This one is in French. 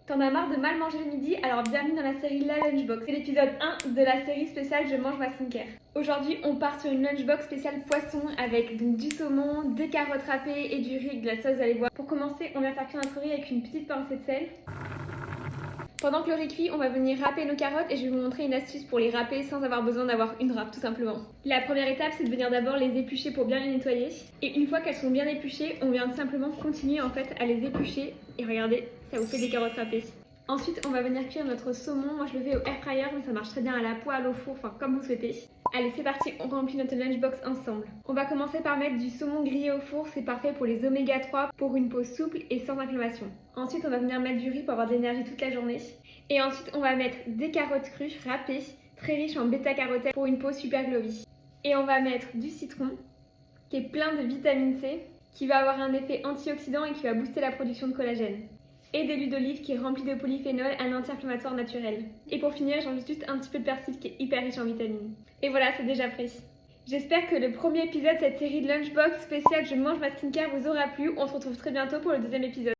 T'en as marre de mal manger le midi? Alors bienvenue dans la série La Lunchbox. C'est l'épisode 1 de la série spéciale Je mange ma skincare. Aujourd'hui, on part sur une lunchbox spéciale poisson avec donc du saumon, des carottes râpées et du riz avec de la sauce, vous allez voir. Pour commencer, on va faire cuire notre riz avec une petite pincée de sel. Pendant que le riz cuit, on va venir râper nos carottes et je vais vous montrer une astuce pour les râper sans avoir besoin d'avoir une râpe tout simplement. La première étape, c'est de venir d'abord les éplucher pour bien les nettoyer. Et une fois qu'elles sont bien épluchées, on vient simplement continuer en fait à les éplucher. Et regardez, ça vous fait des carottes râpées. Ensuite, on va venir cuire notre saumon. Moi, je le fais au air fryer, mais ça marche très bien à la poêle, au four, enfin comme vous souhaitez. Allez, c'est parti, on remplit notre lunchbox ensemble. On va commencer par mettre du saumon grillé au four, c'est parfait pour les oméga 3, pour une peau souple et sans inflammation. Ensuite, on va venir mettre du riz pour avoir de l'énergie toute la journée. Et ensuite, on va mettre des carottes crues râpées, très riches en bêta-carotène pour une peau super glowy. Et on va mettre du citron, qui est plein de vitamine C, qui va avoir un effet antioxydant et qui va booster la production de collagène. Et de l'huile d'olive qui est remplie de polyphénol, un anti-inflammatoire naturel. Et pour finir, j'en juste un petit peu de persil qui est hyper riche en vitamines. Et voilà, c'est déjà prêt. J'espère que le premier épisode de cette série de Lunchbox spéciale Je mange ma skincare vous aura plu. On se retrouve très bientôt pour le deuxième épisode.